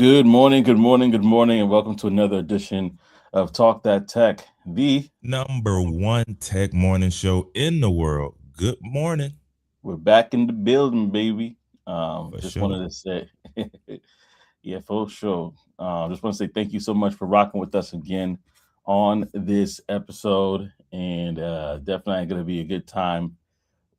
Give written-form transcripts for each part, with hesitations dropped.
Good morning, good morning, good morning, and welcome to another edition of Talk That Tech. Number one tech morning show in the world. Good morning, We're back in the building, baby. for Just sure. wanted to say, yeah, for sure. Just want to say thank you so much for rocking with us again on this episode, and definitely going to be a good time.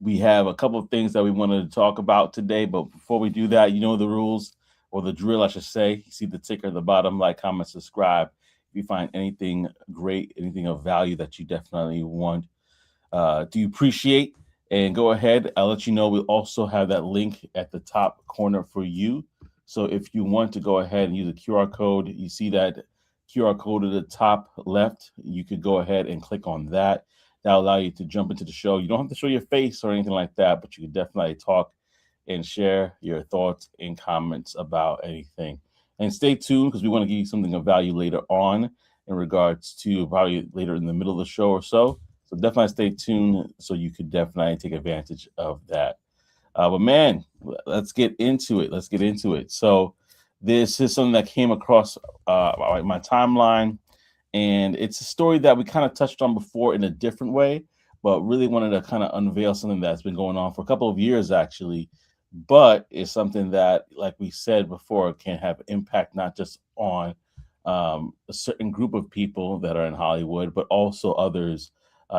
We have a couple of things that we wanted to talk about today, but before we do that, you know the rules or the drill, I should say. You see the ticker at the bottom, like, comment, subscribe. If you find anything great, anything of value that you definitely want to appreciate, and go ahead, I'll let you know we also have that link at the top corner for you. So if you want to go ahead and use a QR code, you see that QR code at the top left, you could go ahead and click on that. That'll allow you to jump into the show. You don't have to show your face or anything like that, but you can definitely talk and share your thoughts and comments about anything. And stay tuned because we want to give you something of value later on in regards to probably later in the middle of the show or so. So definitely stay tuned so you could definitely take advantage of that. But man, let's get into it. Let's get into it. So this is something that came across my timeline, and it's a story that we kind of touched on before in a different way, but really wanted to kind of unveil something that's been going on for a couple of years actually, but it's something that, like we said before, can have impact not just on a certain group of people that are in Hollywood, but also others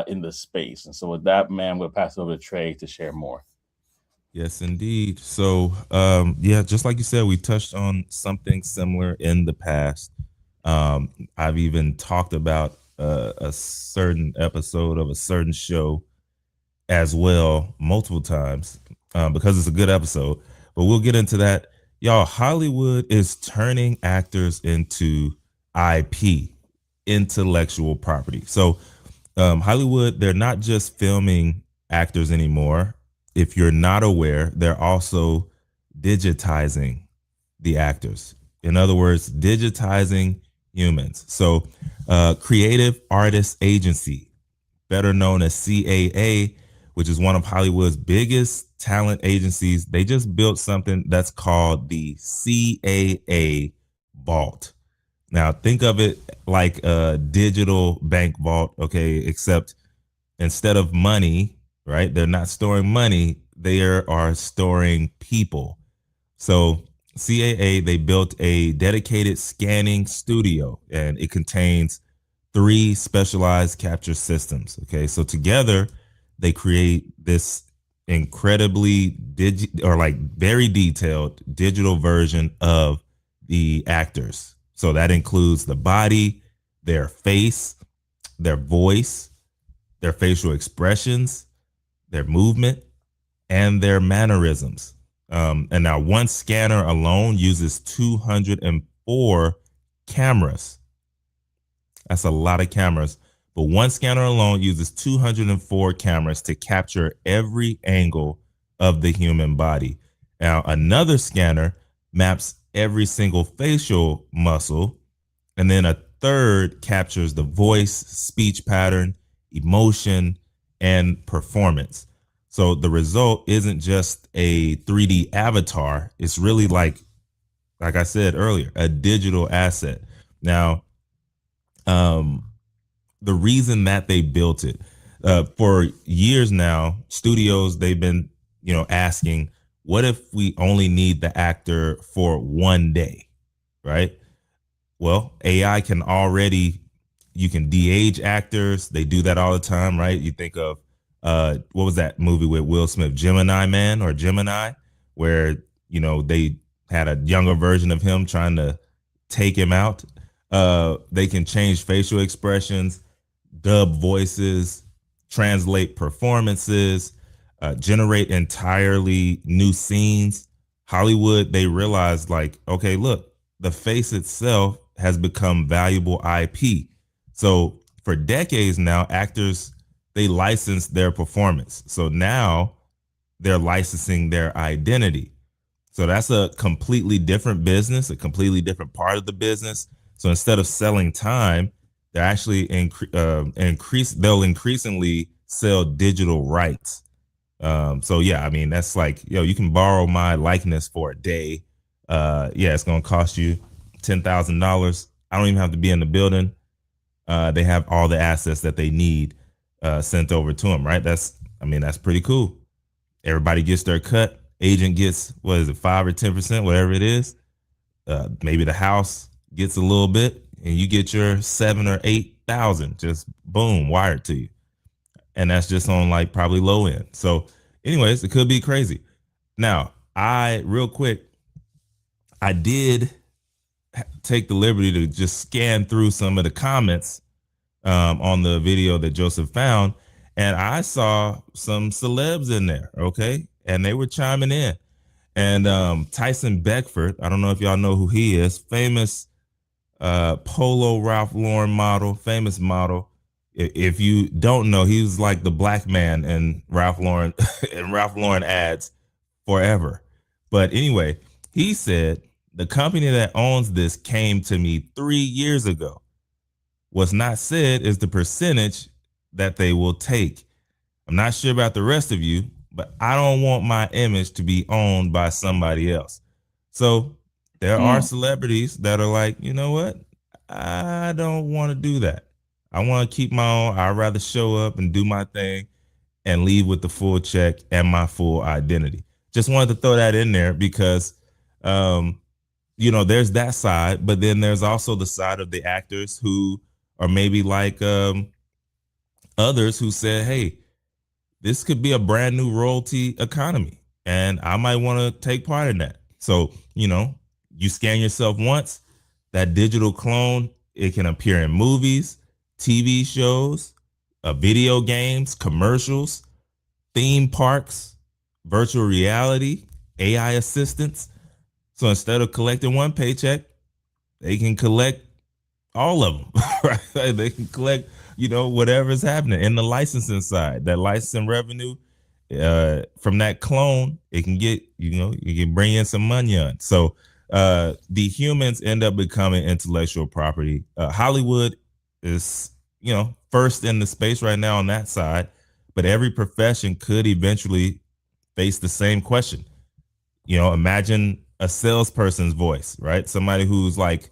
in the space. And so, with that, man, I'm going to pass it over to Trey to share more. Yes, indeed. So, yeah, just like you said, we touched on something similar in the past. I've even talked about a certain episode of a certain show as well multiple times because it's a good episode. But we'll get into that. Y'all, Hollywood is turning actors into IP, intellectual property. So, Hollywood, they're not just filming actors anymore. If you're not aware, they're also digitizing the actors. In other words, digitizing humans. So, Creative Artists Agency, better known as CAA, which is one of Hollywood's biggest talent agencies, they just built something that's called the CAA Vault. Now, think of it like a digital bank vault, okay, except instead of money, right? They're not storing money, they are storing people. So, CAA, they built a dedicated scanning studio and it contains three specialized capture systems. Okay. So, together, they create this incredibly or like very detailed digital version of the actors. So that includes the body, their face, their voice, their facial expressions, their movement, and their mannerisms. And now one scanner alone uses 204 cameras. That's a lot of cameras. But one scanner alone uses 204 cameras to capture every angle of the human body. Now, another scanner maps every single facial muscle, and then a third captures the voice, speech pattern, emotion, and performance. So the result isn't just a 3D avatar. It's really like I said earlier, a digital asset. Now, um, the reason that they built it for years now, studios they've been asking, what if we only need the actor for one day, right? Well, AI can already, you can de-age actors. They do that all the time, right? You think of what was that movie with Will Smith, Gemini Man or Gemini, where they had a younger version of him trying to take him out. They can change facial expressions, dub voices, translate performances, generate entirely new scenes. Hollywood, they realized, like, okay, look, the face itself has become valuable IP. So for decades now, actors, they license their performance. So now they're licensing their identity. So that's a completely different business, a completely different part of the business. So instead of selling time, they're actually they'll increasingly sell digital rights. So yeah, I mean, that's like, you can borrow my likeness for a day. Yeah, it's gonna cost you $10,000. I don't even have to be in the building. They have all the assets that they need sent over to them, right? That's pretty cool. Everybody gets their cut. Agent gets, what is it, 5 or 10%, whatever it is. Maybe the house gets a little bit, and you get your 7 or 8,000, just boom, wired to you. And that's just on like probably low end. So, anyways, it could be crazy. Now, real quick, I did take the liberty to just scan through some of the comments on the video that Joseph found, and I saw some celebs in there, okay? And they were chiming in. And Tyson Beckford, I don't know if y'all know who he is, famous Polo Ralph Lauren model, famous model. If you don't know, he was like the black man in Ralph Lauren and Ralph Lauren ads forever. But anyway, he said the company that owns this came to me 3 years ago. What's not said is the percentage that they will take. I'm not sure about the rest of you, but I don't want my image to be owned by somebody else. So there are celebrities that are like, you know what? I don't want to do that. I want to keep my own. I'd rather show up and do my thing and leave with the full check and my full identity. Just wanted to throw that in there because, there's that side, but then there's also the side of the actors who are maybe like others who said, hey, this could be a brand new royalty economy, and I might want to take part in that. So, you scan yourself once, that digital clone, it can appear in movies, TV shows, video games, commercials, theme parks, virtual reality, AI assistants. So instead of collecting one paycheck, they can collect all of them, right? They can collect, whatever's happening in the licensing side, that licensing revenue from that clone, it can get, you can bring in some money on. So the humans end up becoming intellectual property. Hollywood is, first in the space right now on that side, but every profession could eventually face the same question. Imagine a salesperson's voice, right? Somebody who's like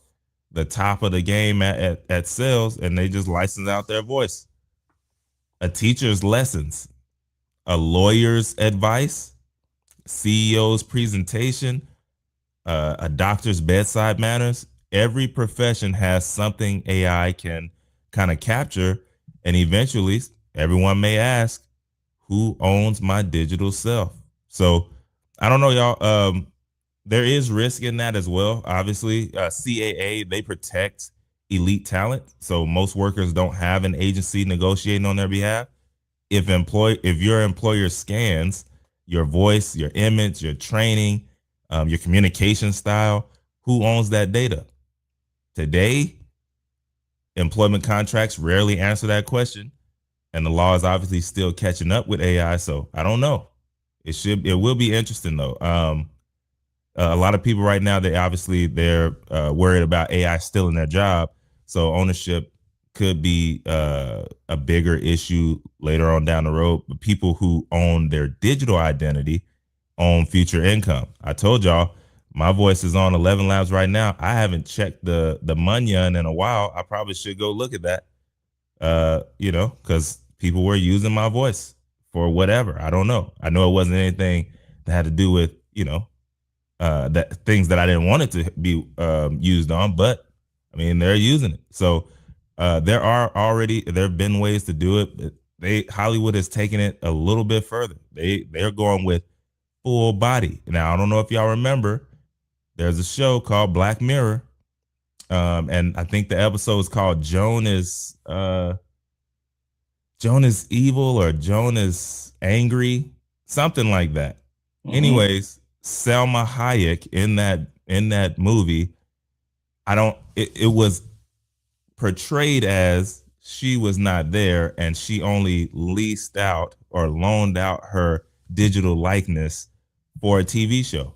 the top of the game at sales, and they just license out their voice. A teacher's lessons, a lawyer's advice, CEO's presentation, a doctor's bedside manners. Every profession has something AI can kind of capture, and eventually everyone may ask, who owns my digital self? So I don't know, y'all. There is risk in that as well. Obviously, CAA, they protect elite talent. So most workers don't have an agency negotiating on their behalf. If your employer scans your voice, your image, your training, your communication style, who owns that data? Today, employment contracts rarely answer that question. And the law is obviously still catching up with AI. So I don't know. It will be interesting though. A lot of people right now, they're worried about AI stealing their job. So ownership could be a bigger issue later on down the road. But people who own their digital identity own future income. I told y'all my voice is on 11 Labs right now. I haven't checked the Munyon in a while. I probably should go look at that. Because people were using my voice for whatever. I don't know. I know it wasn't anything that had to do with, that things that I didn't want it to be used on, but they're using it. So there have been ways to do it. Hollywood has taken it a little bit further. They're going with full body. Now, I don't know if y'all remember, there's a show called Black Mirror. And I think the episode is called Joan is evil or Joan is angry, something like that. Mm-hmm. Anyways, Selma Hayek in that movie, it was portrayed as she was not there and she only leased out or loaned out her digital likeness for a TV show.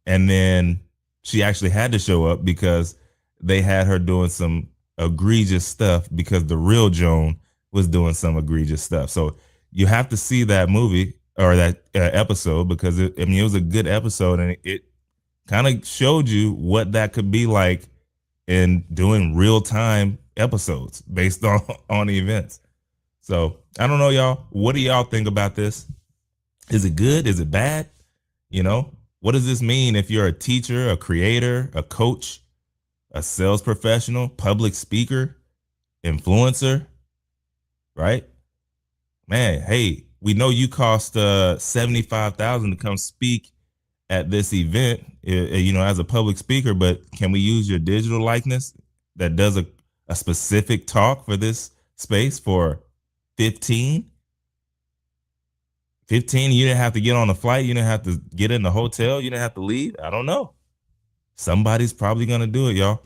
And then she actually had to show up because they had her doing some egregious stuff because the real Joan was doing some egregious stuff. So you have to see that movie or that episode because it was a good episode and it kind of showed you what that could be like and doing real time episodes based on the events. So I don't know, y'all. What do y'all think about this? Is it good? Is it bad? You know, what does this mean if you're a teacher, a creator, a coach, a sales professional, public speaker, influencer, right? Man, hey, we know you cost 75,000 to come speak at this event, as a public speaker, but can we use your digital likeness that does a specific talk for this space for 15? 15, you didn't have to get on a flight, you didn't have to get in the hotel, you didn't have to leave. I don't know. Somebody's probably gonna do it, y'all.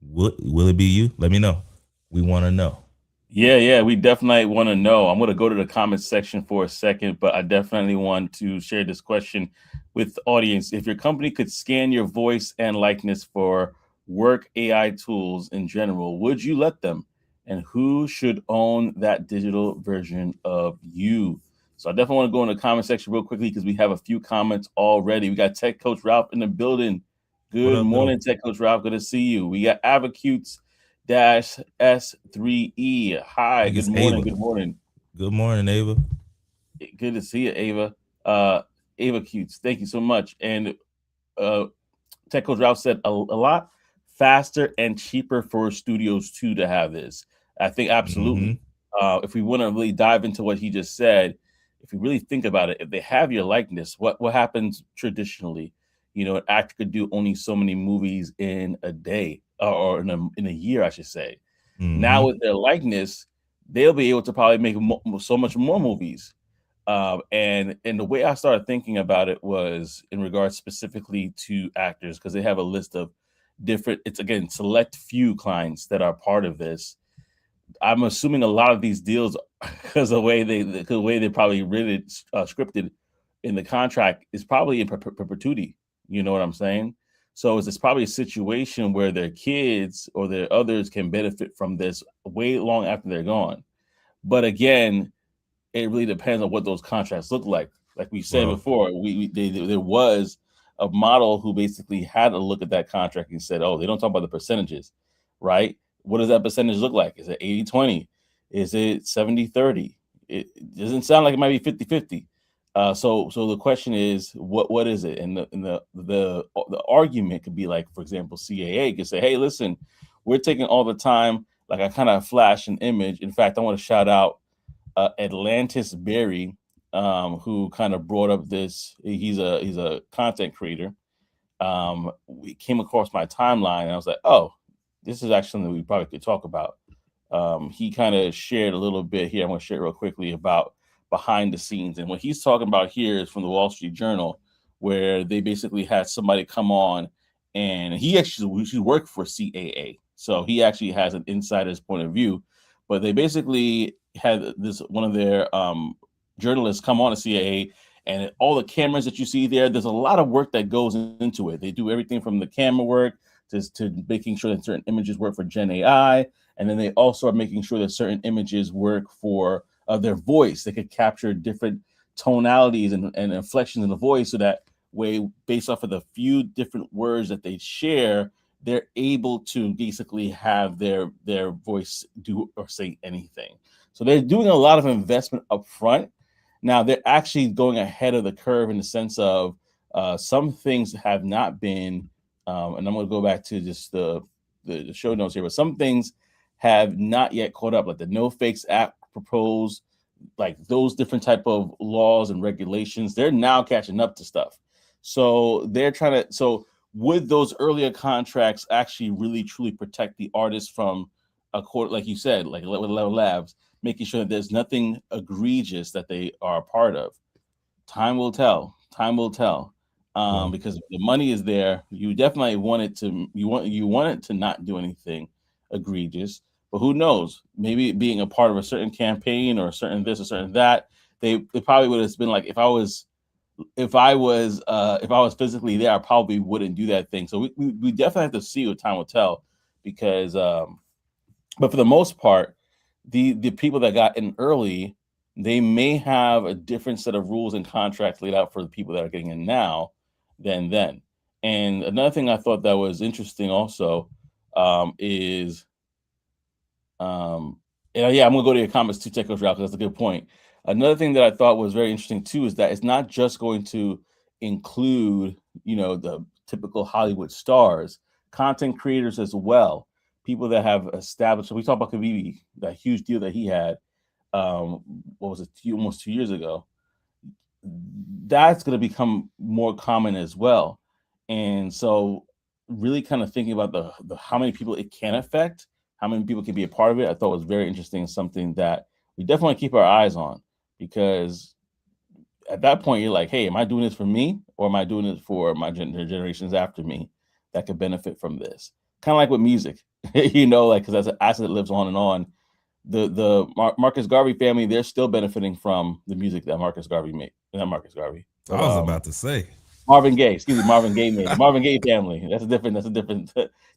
Will it be you? Let me know. We want to know. Yeah, we definitely want to know. I'm going to go to the comments section for a second, but I definitely want to share this question with the audience. If your company could scan your voice and likeness for work AI tools in general, would you let them? And who should own that digital version of you? So I definitely want to go in the comment section real quickly because we have a few comments already. We got Tech Coach Ralph in the building. What Good up, though? morning, Tech Coach Ralph. Good to see you. We got Avacutes dash S3E. I Hi, think good it's morning. Ava. Good morning. Good morning, Ava. Good to see you, Ava. Ava Cutes, thank you so much. And uh, Tech Coach Ralph said a lot faster and cheaper for studios too to have this. I think Mm-hmm. absolutely. If we want to really dive into what he just said, if you really think about it, if they have your likeness, what happens traditionally? An actor could do only so many movies in a day or in a year, I should say. Now Mm-hmm. with their likeness, they'll be able to probably make so much more movies. And the way I started thinking about it was in regards specifically to actors because they have a list of different. It's again select few clients that are part of this. I'm assuming a lot of these deals, because the way they probably written it, scripted in the contract is probably in perpetuity. You know what I'm saying? So it's probably a situation where their kids or their others can benefit from this way long after they're gone. But again, it really depends on what those contracts look like. Like we said Well, before, there was a model who basically had to look at that contract and said, "Oh, they don't talk about the percentages, right? What does that percentage look like? Is it 80-20? Is it 70-30? It doesn't sound like it might be 50-50. So the question is, what is it? And the argument could be like, for example, CAA could say, "Hey, listen, we're taking all the time." Like I kind of flash an image. In fact, I want to shout out Atlantis Berry, who kind of brought up this. He's a content creator. We came across my timeline, and I was like, "Oh, this is actually something we probably could talk about." He kind of shared a little bit here. I'm going to share it real quickly about behind the scenes, and what he's talking about here is from the Wall Street Journal, where they basically had somebody come on, and he worked for CAA, so he actually has an insider's point of view. But they basically had this one of their journalists come on to CAA, and all the cameras that you see there, there's a lot of work that goes into it. They do everything from the camera work to making sure that certain images work for Gen AI, and then they also are making sure that certain images work for their voice. They could capture different tonalities and inflections in the voice, so that way, based off of the few different words that they share, they're able to basically have their voice do or say anything. So they're doing a lot of investment up front. Now they're actually going ahead of the curve in the sense of some things have not been, and I'm going to go back to just the show notes here, but some things have not yet caught up, like the No Fakes Act proposed, like those different type of laws and regulations. They're now catching up to stuff. So they're trying to. So would those earlier contracts actually really truly protect the artist from a court, like you said, like with Level Labs, making sure that there's nothing egregious that they are a part of? Time will tell. Time will tell. well, Because the money is there. You definitely want it to. You want it to not do anything egregious. But who knows? Maybe being a part of a certain campaign or a certain this or certain that, they probably would have been like, if I was physically there, I probably wouldn't do that thing. So we definitely have to see what time will tell, because but for the most part, the people that got in early, they may have a different set of rules and contracts laid out for the people that are getting in now than then. And another thing I thought that was interesting also is yeah, I'm gonna go to your comments too, Tech Coach Ralph, 'cause that's a good point. Another thing that I thought was very interesting too is that it's not just going to include, the typical Hollywood stars, content creators as well, people that have established. So we talk about Kavivi, that huge deal that he had. Um, what was it? Almost 2 years ago. That's going to become more common as well, and so really kind of thinking about the how many people it can affect, how many people can be a part of it, I thought was very interesting and something that we definitely keep our eyes on, because at that point you're like, hey, am I doing this for me, or am I doing it for my generations after me that could benefit from this? Kind of like with music, like, because that's an asset that lives on and on. The Marcus Garvey family, they're still benefiting from the music that Marcus Garvey made. Not Marcus Garvey, but I was about to say. Marvin Gaye. Excuse me, Marvin Gaye made the Marvin Gaye family. That's a different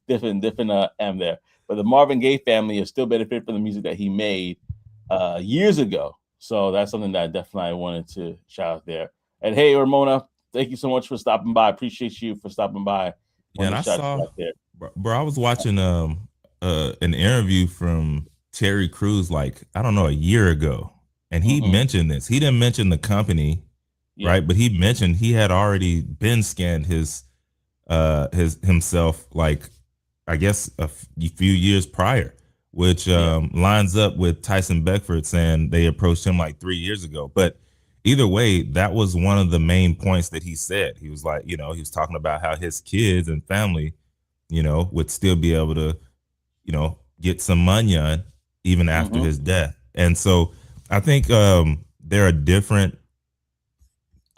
different M there. But the Marvin Gaye family is still benefiting from the music that he made years ago. So that's something that definitely I wanted to shout out there. And hey, Ramona, thank you so much for stopping by. I appreciate you for stopping by. Yeah, Wanted and to I shout you saw, out there. bro, I was watching an interview from Terry Crews, like, I don't know, a year ago, and he Mm-hmm. mentioned this. He didn't mention the company, Yeah. right? But he mentioned he had already been scanned his himself, like, I guess few years prior, which Yeah. lines up with Tyson Beckford saying they approached him like 3 years ago. But either way, that was one of the main points that he said. He was like, he was talking about how his kids and family, would still be able to, get some money on even after Mm-hmm. his death. And so I think there are different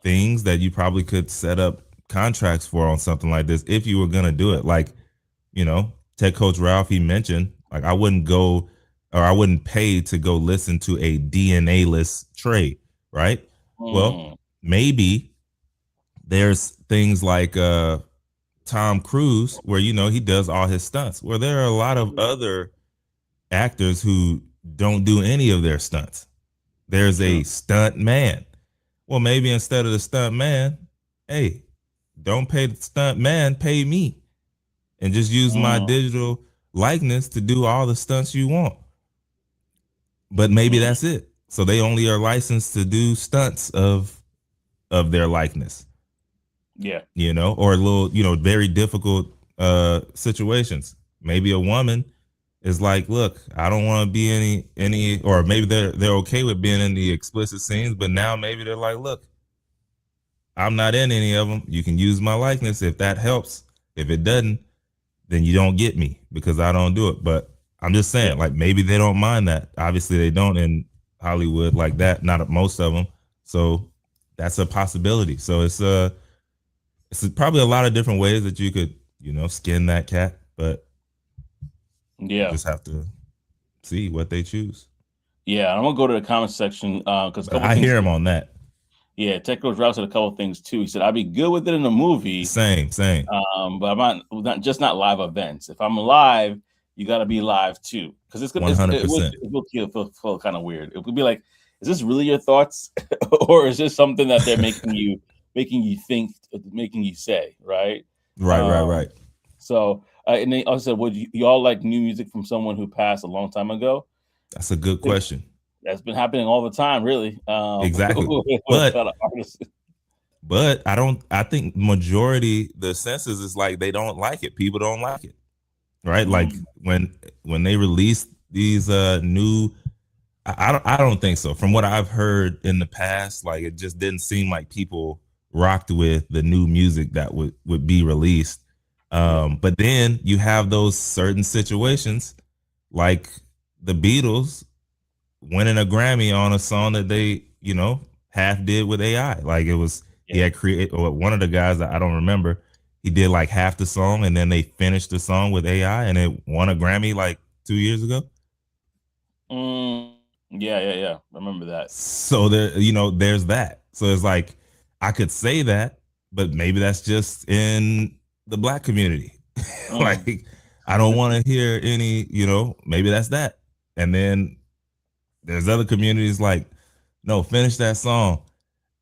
things that you probably could set up contracts for on something like this if you were going to do it. Like, Tech Coach Ralph, he mentioned, like, I wouldn't go, or I wouldn't pay to go listen to a DNA-less Trey, right? Well, Mm. maybe there's things like Tom Cruise where, he does all his stunts, where there are a lot of other actors who don't do any of their stunts. There's True. a stunt man. Well, maybe instead of the stunt man, hey, don't pay the stunt man, pay me, and just use my Mm. digital likeness to do all the stunts you want. But maybe Mm. that's it. So they only are licensed to do stunts of their likeness, Yeah. or a little, very difficult situations. Maybe a woman is like, look, I don't want to be any, or maybe they're okay with being in the explicit scenes, but now maybe they're like, look, I'm not in any of them. You can use my likeness if that helps. If it doesn't, then you don't get me because I don't do it. But I'm just Yeah. saying, like, maybe they don't mind that. Obviously, they don't in Hollywood like that. Not most of them. So that's a possibility. So it's probably a lot of different ways that you could, skin that cat. But you Yeah. just have to see what they choose. Yeah. I'm gonna go to the comment section because a But couple I things. hear him on that. Yeah, Tech Coach Rouse said a couple things too. He said I'd be good with it in a movie, Same. but I'm not live events. If I'm live, you got to be live too, because it's gonna One hundred it percent. will feel kind of weird. It could be like, is this really your thoughts, or is this something that they're making you think, making you say, right? Right. So and they also said, would you all like new music from someone who passed a long time ago? That's a good I think question. that's been happening all the time, really, Exactly. with a But lot of artists. I think majority the census is like they don't like it. People don't like it. Right? Like Mm, when they release these new I don't think so. From what I've heard in the past, like it just didn't seem like people rocked with the new music that would be released. yeah. But then you have those certain situations like the Beatles winning a Grammy on a song that they, half did with AI. Like it was, he Yeah. had created, or one of the guys that I don't remember, he did like half the song and then they finished the song with AI and it won a Grammy like 2 years ago. Mm, yeah. I remember that. So there, there's that. So it's like, I could say that, but maybe that's just in the black community. Mm, Like, I don't want to hear any, maybe that's that. And then there's other communities like, no, finish that song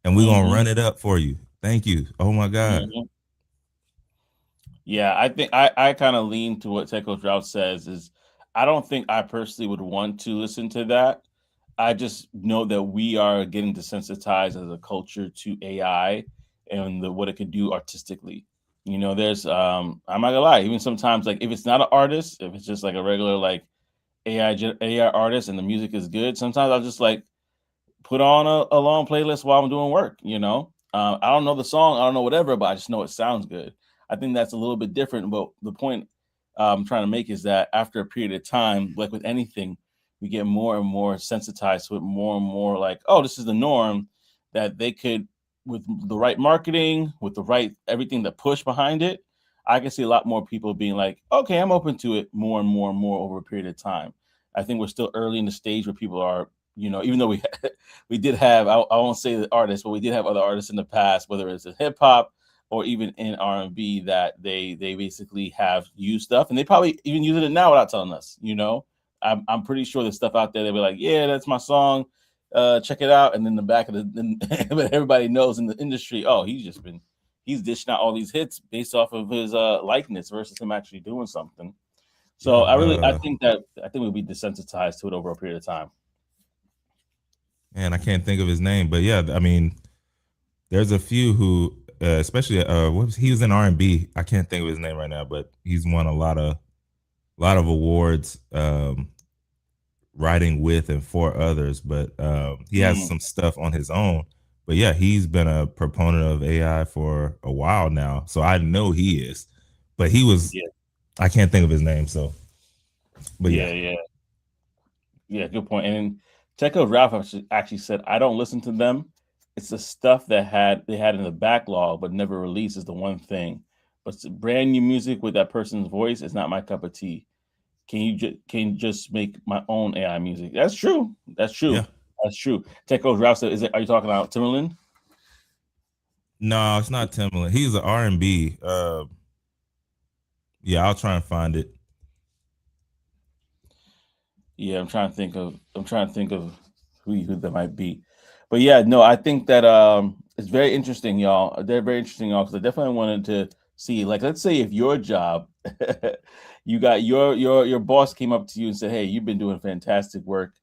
and we're gonna hmm run it up for you. Thank you. Oh my God. hmm Yeah, I think I kind of lean to what Techo Drought says is I don't think I personally would want to listen to that. I just know that we are getting desensitized as a culture to AI and what it can do artistically. There's I'm not gonna lie, even sometimes like if it's not an artist, if it's just like a regular like AI artist and the music is good, sometimes I'll just like put on a long playlist while I'm doing work. I don't know the song, I don't know whatever, but I just know it sounds good. I think that's a little bit different, but the point I'm trying to make is that after a period of time, like with anything, we get more and more sensitized to it, more and more like, oh, this is the norm. That they could, with the right marketing, with the right everything that push behind it, I can see a lot more people being like, okay, I'm open to it more and more and more over a period of time. I think we're still early in the stage where people are, even though we did have, I won't say the artists, but we did have other artists in the past, whether it's in hip hop or even in R&B, that they basically have used stuff, and they probably even using it now without telling us. I'm pretty sure there's stuff out there they'll be like, yeah, that's my song, check it out, and then the back of but everybody knows in the industry, oh, he's dishing out all these hits based off of his likeness versus him actually doing something. So Yeah, I think we'll be desensitized to it over a period of time. and I can't think of his name, but yeah, I mean, there's a few who, especially he was in R&B. I can't think of his name right now, but he's won a lot of awards, writing with and for others. But he has Mm, some stuff on his own. But yeah, he's been a proponent of AI for a while now, so I know he is. But he was, yeah, I can't think of his name. So, but yeah, yeah, yeah. Yeah, good point. And Techo Ralph actually said, "I don't listen to them. It's the stuff that they had in the backlog but never released is the one thing. But brand new music with that person's voice is not my cup of tea. Can you just make my own AI music? That's true. That's yeah. true. That's true. Techo Ralph said, "Is it? Are you talking about Timberland?" No, it's not Timbaland. He's an R&B. Yeah, I'll try and find it. Yeah, I'm trying to think of who that might be. But yeah, no, I think that it's very interesting, y'all. They're very interesting, y'all, because I definitely wanted to see, like, let's say if your job, you got your boss came up to you and said, "Hey, you've been doing fantastic work.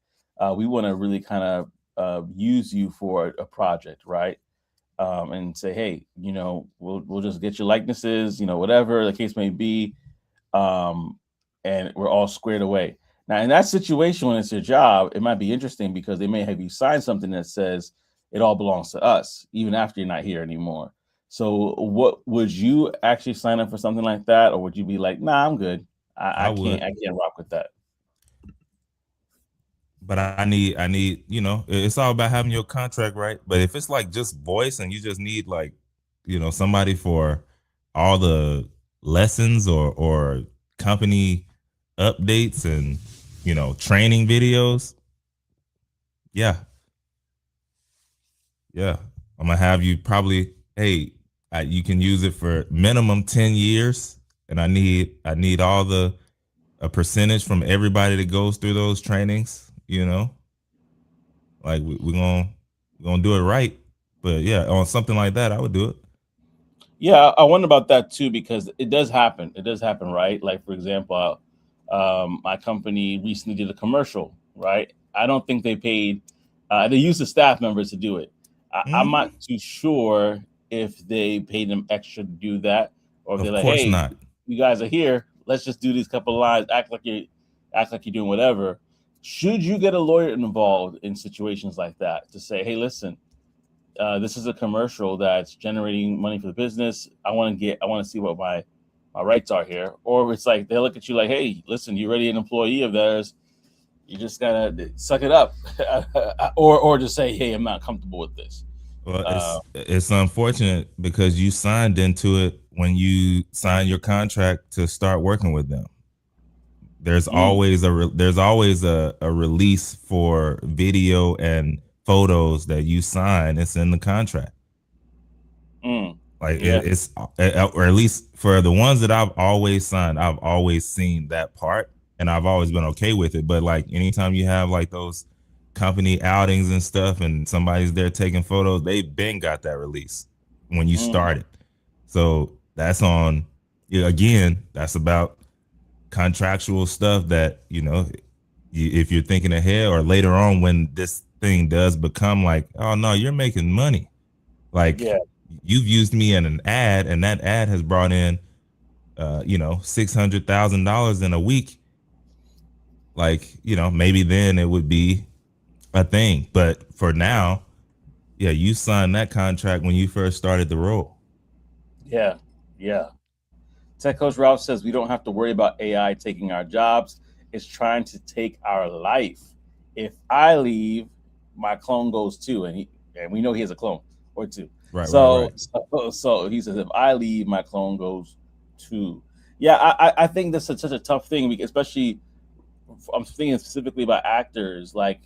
We want to really kind of use you for a project, right?" And say, "Hey, we'll just get your likenesses, whatever the case may be, um, and we're all squared away." Now, in that situation, when it's your job, it might be interesting because they may have you sign something that says it all belongs to us, even after you're not here anymore. So, what would you actually sign up for something like that, or would you be like, "Nah, I'm good. I, I I can't, would, I can't rock with that." but I need, it's all about having your contract right. But if it's like just voice and you just need like, somebody for all the lessons or company updates and training videos, yeah, yeah, I'm gonna have you probably, hey, you can use it for minimum 10 years, and I need all the a percentage from everybody that goes through those trainings. Like we're gonna do it right. But yeah, on something like that, I would do it. Yeah, I wonder about that too because it does happen. It does happen, right? Like for example, my company recently did a commercial, right? I don't think they paid. They used the staff members to do it. I'm Hmm. not too sure if they paid them extra to do that, or if they're Of like, course "Hey, not. you guys are here. Let's just do these couple of lines. Act like you're doing whatever." Should you get a lawyer involved in situations like that to say, "Hey, listen, this is a commercial that's generating money for the business. I want to see what my rights are here." Or it's like they look at you like, "Hey, listen, you're already an employee of theirs. You just gotta suck it up," or just say, "Hey, I'm not comfortable with this." Well, Uh, it's unfortunate because you signed into it when you signed your contract to start working with them. There's mm, always a release for video and photos that you sign. It's in the contract. mm, Like yeah, or at least for the ones that I've always signed, I've always seen that part, and I've always been okay with it. But like anytime you have like those company outings and stuff, and somebody's there taking photos, they've been got that release when you mm, started. So that's on. Yeah, again, that's about contractual stuff that, if you're thinking ahead or later on when this thing does become like, oh no, you're making money. Like Yeah, you've used me in an ad and that ad has brought in $600,000 in a week. Like, maybe then it would be a thing. But for now, yeah, you signed that contract when you first started the role. yeah, yeah. Tech Coach Ralph says we don't have to worry about AI taking our jobs. It's trying to take our life. If I leave, my clone goes too, and we know he has a clone or two. Right, right, So right. so he says if I leave, my clone goes too. Yeah, I think that's such a tough thing, especially I'm thinking specifically about actors. Like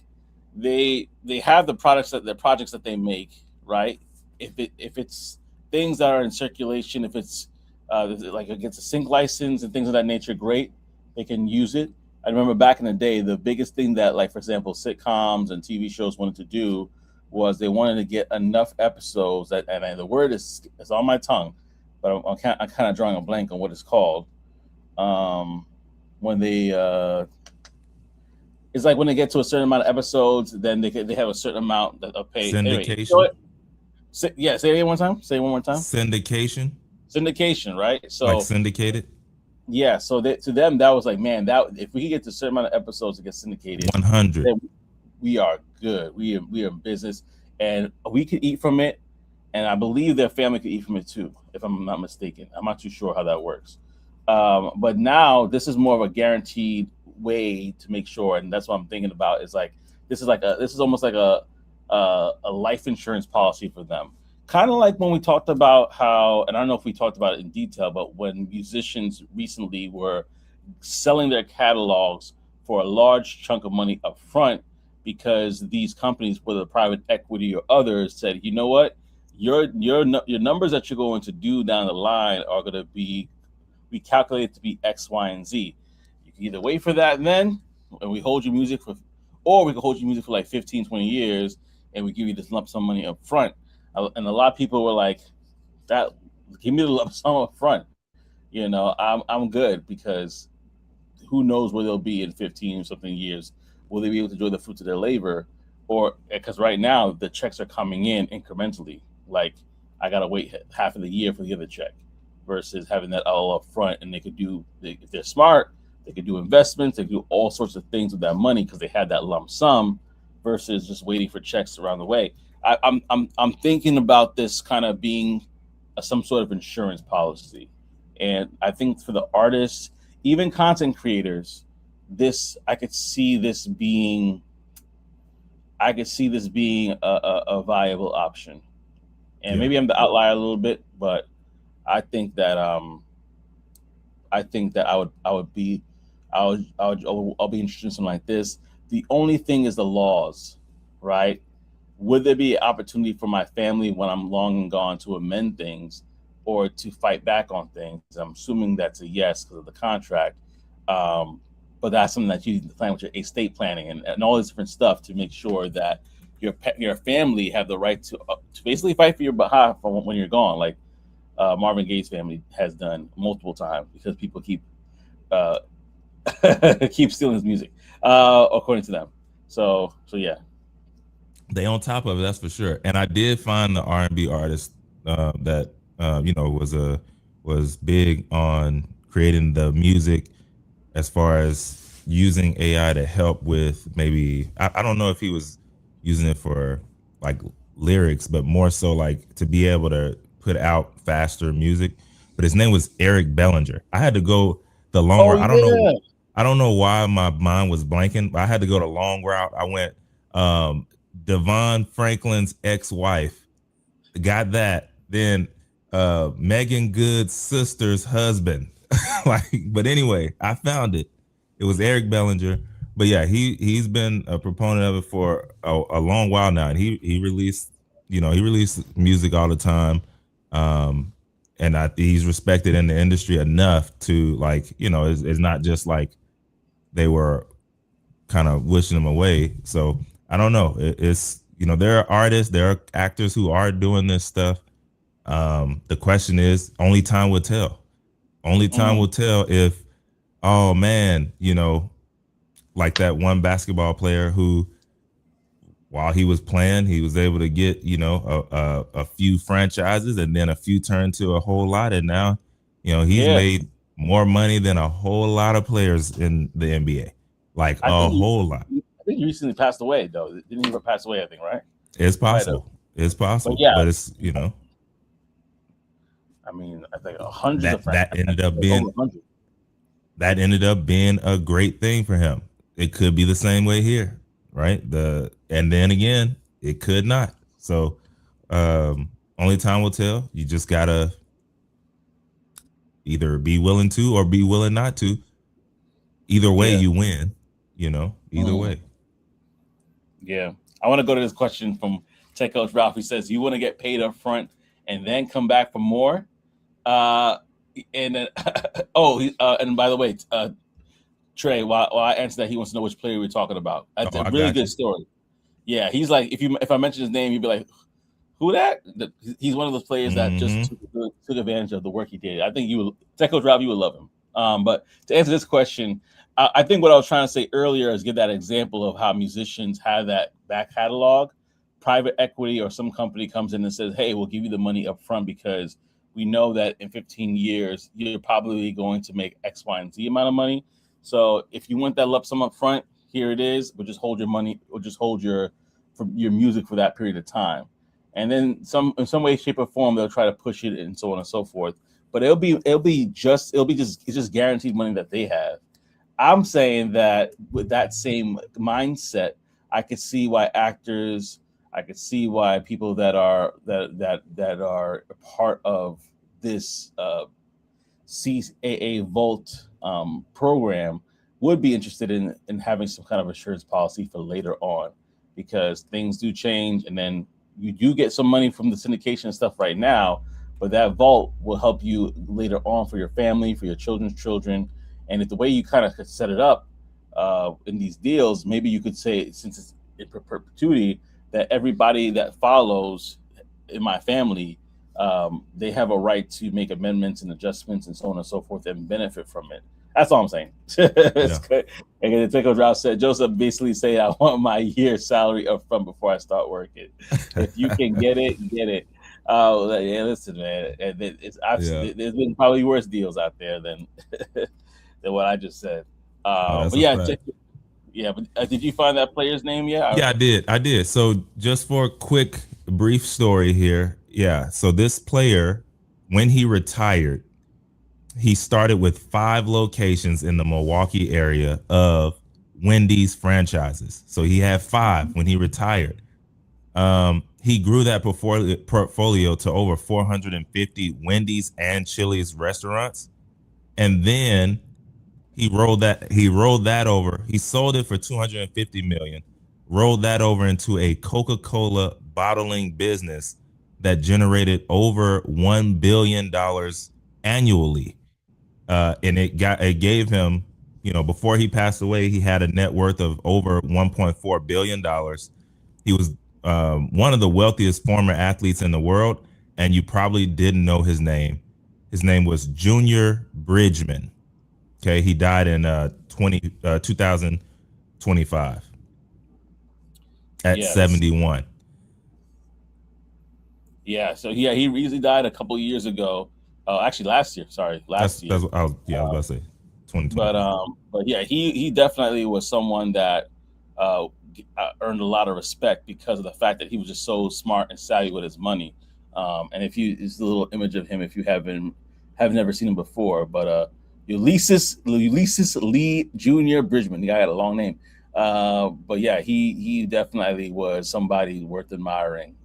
they have the projects that they make, right? If it's things that are in circulation, if it's like against a sync license and things of that nature, great, they can use it. I remember back in the day, the biggest thing that, like, for example, sitcoms and TV shows wanted to do was they wanted to get enough episodes that, and the word is on my tongue, but I'm kind of drawing a blank on what it's called. Um, when they it's like when they get to a certain amount of episodes, then they have a certain amount of pay. Anyway, you know Syndication. what? Yeah, say it one time. Say it one more time. Syndication. Syndication, right? Like So syndicated. yeah, so to them that was like, man, that if we could get to a certain amount of episodes to get syndicated, 100. then we are good. We are in business, and we could eat from it, and I believe their family could eat from it too, if I'm not mistaken. I'm not too sure how that works, but now this is more of a guaranteed way to make sure, and that's what I'm thinking about. Is like this is almost like a life insurance policy for them. Kind of like when we talked about how, and I don't know if we talked about it in detail, but when musicians recently were selling their catalogs for a large chunk of money up front because these companies, whether private equity or others, said, you know what, your numbers that you're going to do down the line are going to be we calculate it to be X, Y, and Z. You can either wait for that then, and we hold your music for, or we can hold your music for like 15, 20 years, and we give you this lump sum money up front. And a lot of people were like, that, give me the lump sum up front. I'm good because who knows where they'll be in 15 something years. Will they be able to enjoy the fruits of their labor? Or because right now the checks are coming in incrementally. Like I gotta wait half of the year for the other check, versus having that all up front, and if they're smart, they could do investments, they could do all sorts of things with that money because they had that lump sum, versus just waiting for checks around the way. I'm thinking about this kind of being some sort of insurance policy, and I think for the artists, even content creators, this I could see this being a viable option. And Yeah. maybe I'm the outlier a little bit, but I think that I would be I'll be interested in something like this. The only thing is the laws, right? Would there be an opportunity for my family when I'm long and gone to amend things or to fight back on things? I'm assuming that's a yes because of the contract. Um, but that's something that you need to plan with your estate planning and all this different stuff to make sure that your family have the right to basically fight for your behalf when you're gone, like Marvin Gaye's family has done multiple times because people uh, keep stealing his music, according to them. So yeah. They on top of it, that's for sure. And I did find the R&B artist that was big on creating the music as far as using AI to help with maybe I don't know if he was using it for like lyrics, but more so like to be able to put out faster music. But his name was Eric Bellinger. I had to go the long Oh route. yeah. I don't know why my mind was blanking, but I had to go the long route. I went um Devon Franklin's ex-wife, got that. Then Megan Good's sister's husband. Like, but anyway, I found it. It was Eric Bellinger. But yeah, he's been a proponent of it for a long while now, and he released music all the time, um, and he's respected in the industry enough to like it's not just like they were kind of wishing him away. So I don't know. It's there are artists, there are actors who are doing this stuff. The question is, only time will tell. Only time Mm, will tell if, oh man, like that one basketball player who, while he was playing, he was able to get, a few franchises, and then a few turned to a whole lot. And now, he's yeah, made more money than a whole lot of players in the NBA, like I a think whole lot. I think he recently passed away though. Didn't he pass away? I think right. It's Might have, possible. It's but possible. yeah, But it's, I mean, I think hundreds of that friends, that ended up like over being 100. that ended up being a great thing for him. It could be the same way here, right? And then again, it could not. So only time will tell. You just gotta either be willing to or be willing not to. Either way, Yeah. you win. Either Mm, way. yeah. I want to go to this question from Tech Coach Ralph. He says, "You want to get paid up front and then come back for more?" Uh, and then, and by the way, Trey, while I answer that, he wants to know which player we're talking about. That's Oh, a I really got good you. story. Yeah, he's like, if I mention his name, he'd be like, "Who that?" He's one of those players that just Mm-hmm. took advantage of the work he did. I think Tech Coach Ralph, you would love him. But to answer this question, I think what I was trying to say earlier is give that example of how musicians have that back catalog. Private equity or some company comes in and says, "Hey, we'll give you the money up front because we know that in 15 years you're probably going to make X, Y, and Z amount of money. So if you want that lump sum up front, here it is. We'll just hold your money. We'll just hold your music for that period of time." And then in some way, shape, or form, they'll try to push it and so on and so forth. But it's just guaranteed money that they have. I'm saying that with that same mindset, I could see why actors, I could see why people that are a part of this CAA Vault program would be interested in having some kind of insurance policy for later on, because things do change, and then you do get some money from the syndication and stuff right now, but that vault will help you later on for your family, for your children's children. And if the way you kind of set it up in these deals, maybe you could say, since it's in perpetuity, that everybody that follows in my family, they have a right to make amendments and adjustments and so on and so forth and benefit from it. That's all I'm saying. It's Yeah. good. And then Tickle Drop said, Joseph basically say, I want my year's salary up front before I start working. If you can get it, get it. Oh, yeah, listen, man. Yeah. There's been probably worse deals out there than than what I just said. No, that's But a yeah, fact. yeah. But did you find that player's name yet? Yeah, I did. I did. So just for a quick brief story here. Yeah. So this player, when he retired, he started with 5 locations in the Milwaukee area of Wendy's franchises. So he had 5 when he retired. He grew that portfolio to over 450 Wendy's and Chili's restaurants. And then he rolled that over. He sold it for 250 million. Rolled that over into a Coca-Cola bottling business that generated over $1 billion annually. And it gave him, before he passed away, he had a net worth of over $1.4 billion. He was one of the wealthiest former athletes in the world, and you probably didn't know his name. His name was Junior Bridgman. Okay, he died in 2025 at Yes. 71. Yeah. So yeah, he recently died a couple of years ago. Actually, last year. Sorry, That's last that's year. what I was about to say, But 2025. yeah, he definitely was someone that uh, earned a lot of respect because of the fact that he was just so smart and savvy with his money. And if you, it's a little image of him if you have never seen him before. But Ulysses Lee Jr. Bridgman, the guy had a long name. But yeah, he definitely was somebody worth admiring.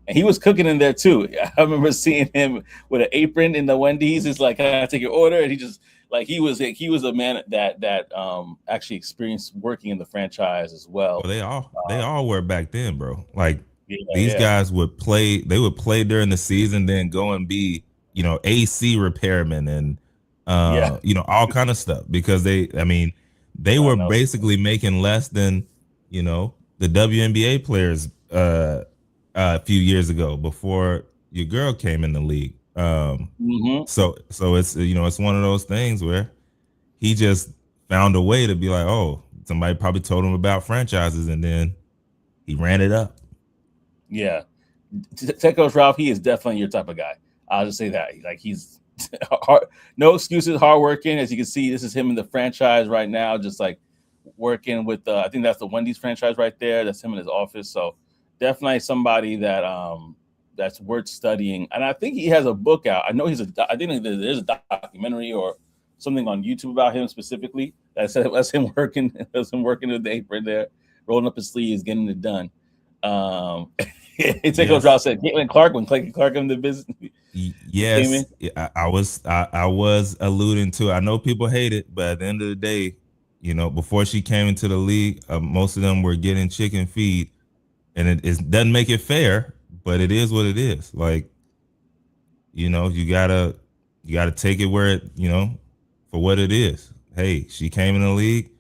And he was cooking in there too. I remember seeing him with an apron in the Wendy's. It's like, "Can I take your order?" And he just like he was a man that actually experienced working in the franchise as Well, well. they all were back then, bro. Like Yeah, these yeah, guys would play. They would play during the season, then go and be, AC repairmen and yeah. all kind of stuff because I mean, they I were know. basically making less than the WNBA players a few years ago before your girl came in the league. Um, Mm-hmm. so it's it's one of those things where he just found a way to be like, oh, somebody probably told him about franchises, and then he ran it up. Yeah. Tech Coach Ralph, he is definitely your type of guy. I'll just say that. Like he's hard, no excuses, hardworking. As you can see, this is him in the franchise right now, just like working with. I think that's the Wendy's franchise right there. That's him in his office. So definitely somebody that that's worth studying. And I think he has a book out. I know he's a. I think there's a documentary or something on YouTube about him specifically. That's him working. That's him working with the apron there, rolling up his sleeves, getting it done. Um, Tech Coach Ralph Yes, said Caitlin Clark when Clayton Clark in the business came in. yes, I was alluding to. I know people hate it, but at the end of the day, before she came into the league, most of them were getting chicken feed, and it doesn't make it fair, but it is what it is. Like you gotta take it where for what it is. Hey, she came in the league.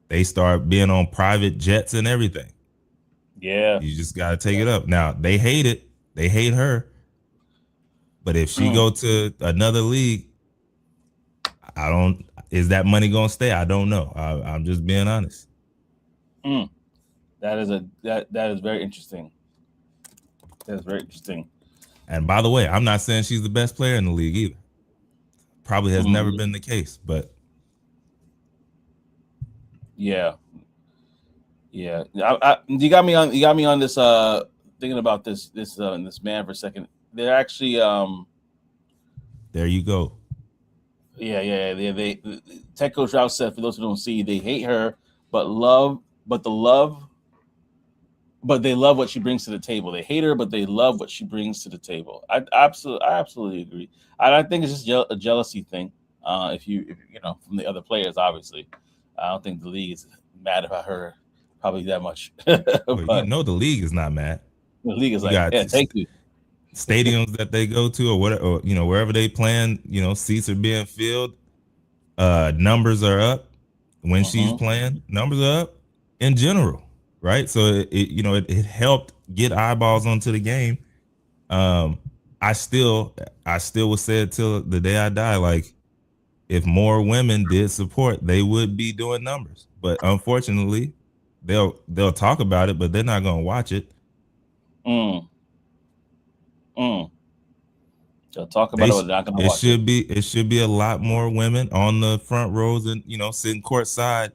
They start being on private jets and everything. Yeah. You just gotta take it up. Now they hate it. They hate her. But if she Mm, go to another league, I don't. Is that money gonna stay? I don't know. I'm just being honest. mm. That is very interesting. That is very interesting. And by the way, I'm not saying she's the best player in the league either. Probably has never Mm, been the case. But yeah, yeah. You got me on. You got me on this. Thinking about this man for a second. They're actually. there you go. Yeah, yeah. They Tech Coach Ralph said for those who don't see, they hate her, but love, but the love but they love what she brings to the table. They hate her, but they love what she brings to the table. I absolutely agree. I think it's just a jealousy thing. If you know from the other players, obviously, I don't think the league is mad about her probably that much. Well, But the league is not mad. the league is You like, got yeah, thank you. stadiums that they go to, or whatever, or wherever they plan. Seats are being filled. Numbers are up when she's Hmm. playing. Numbers are up in general, right? So it helped get eyeballs onto the game. Um, I still will say it till the day I die. Like if more women did support, they would be doing numbers. But unfortunately, they'll talk about it, but they're not gonna watch it. Mm, mm. They'll talk They about it, but sh- they're not gonna it watch it. should be a lot more women on the front rows and sitting courtside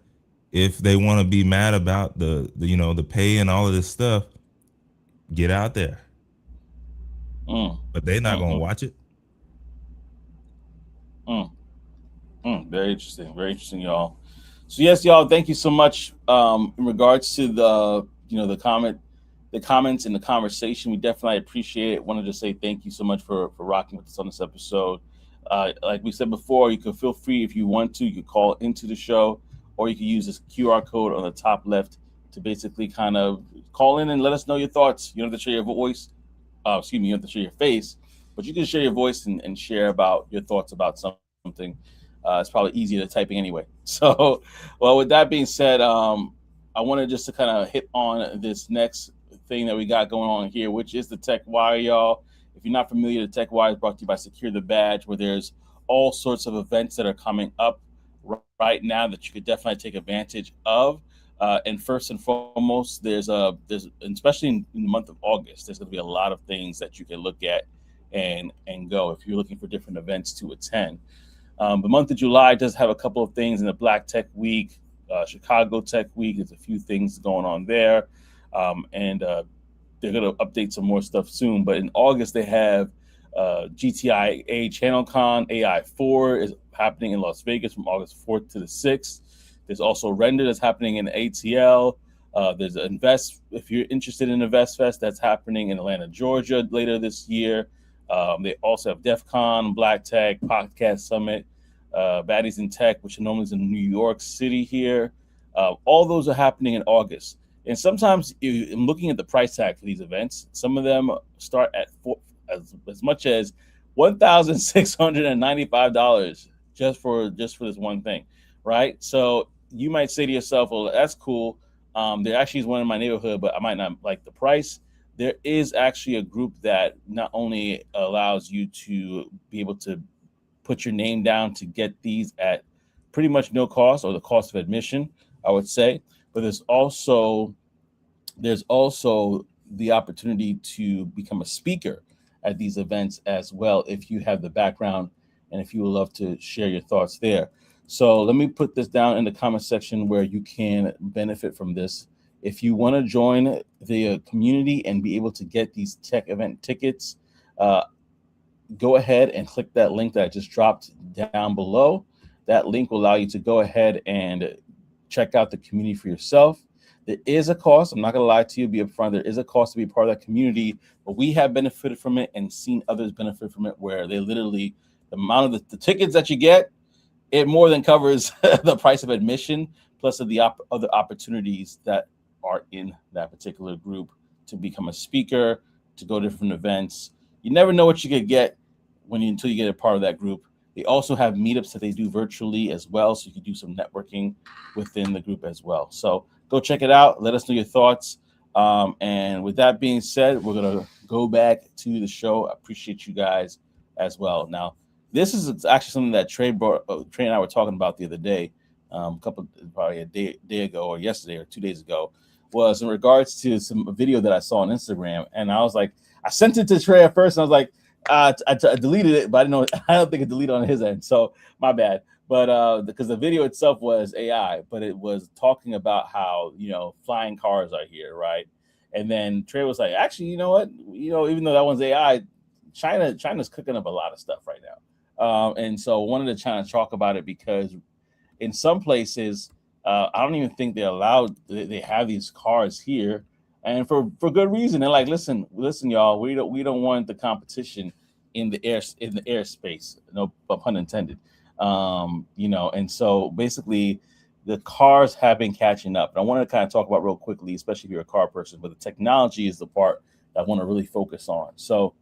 if they want to be mad about the pay and all of this stuff. Get out there, Mm, but they're not mm, gonna mm, watch it. mm. Very interesting. Very interesting, y'all. So yes, y'all, thank you so much. In regards to the comments and the conversation, we definitely appreciate it. Wanted to say thank you so much for rocking with us on this episode. Like we said before, you can feel free if you want to. You can call into the show, or you can use this QR code on the top left to basically kind of call in and let us know your thoughts. You don't have to share your voice. Excuse me, you don't have to share your face, but you can share your voice and share about your thoughts about something. It's probably easier than typing anyway. So, well, with that being said, I wanted just to kind of hit on this next thing that we got going on here, which is the Tech Wire, y'all. If you're not familiar, the Tech Wire is brought to you by Secure the Badge, where there's all sorts of events that are coming up right now that you could definitely take advantage of. And first and foremost, there's especially in the month of August, there's going to be a lot of things that you can look at and go if you're looking for different events to attend. The month of July does have a couple of things in the Black Tech Week, Chicago Tech Week. There's a few things going on there, and they're going to update some more stuff soon. But in August, they have GTIA ChannelCon AI4 is happening in Las Vegas from August 4th to the 6th. There's also Render that's happening in ATL. There's Invest, if you're interested in Invest Fest, that's happening in Atlanta, Georgia later this year. They also have DEF CON, Black Tech, Podcast Summit, Baddies in Tech, which normally is in New York City here. All those are happening in August. And sometimes I'm looking at the price tag for these events. Some of them start at as much as $1,695 just for this one thing, right? So you might say to yourself, "Well, that's cool. There actually is one in my neighborhood, but I might not like the price." there is actually a group that not only allows you to be able to put your name down to get these at pretty much no cost or the cost of admission, I would say, but there's also the opportunity to become a speaker at these events as well if you have the background and if you would love to share your thoughts there. So let me put this down in the comment section where you can benefit from this. If you want to join the community and be able to get these tech event tickets, uh, go ahead and click that link that I just dropped down below. That link will allow you to go ahead and check out the community for yourself. There is a cost. I'm not going to lie to you, be upfront. There is a cost to be part of that community, but we have benefited from it and seen others benefit from it where they literally, the amount of the tickets that you get, it more than covers the price of admission, plus of the other opportunities that are in that particular group to become a speaker, to go to different events. You never know what you could get until you get a part of that group. They also have meetups that they do virtually as well, so you can do some networking within the group as well. So go check it out. Let us know your thoughts. And with that being said, we're gonna go back to the show. I appreciate you guys as well. Now, this is actually something that Trey and I were talking about the other day, probably a day ago or yesterday or 2 days ago, was in regards to some video that I saw on Instagram, and I was like, I sent it to Trey at first, and I was like, I deleted it, but I didn't know. I don't think it deleted on his end, so my bad. But because the video itself was AI, but it was talking about how flying cars are here, right? And then Trey was like, actually, you know what? Even though that one's AI, China's cooking up a lot of stuff right now. And so I wanted to kind of talk about it because in some places, I don't even think they're allowed. They have these cars here, and for good reason. They're like, listen, y'all. We don't want the competition in the airspace. No pun intended. And so basically, the cars have been catching up. And I want to kind of talk about real quickly, especially if you're a car person. But the technology is the part that I want to really focus on. So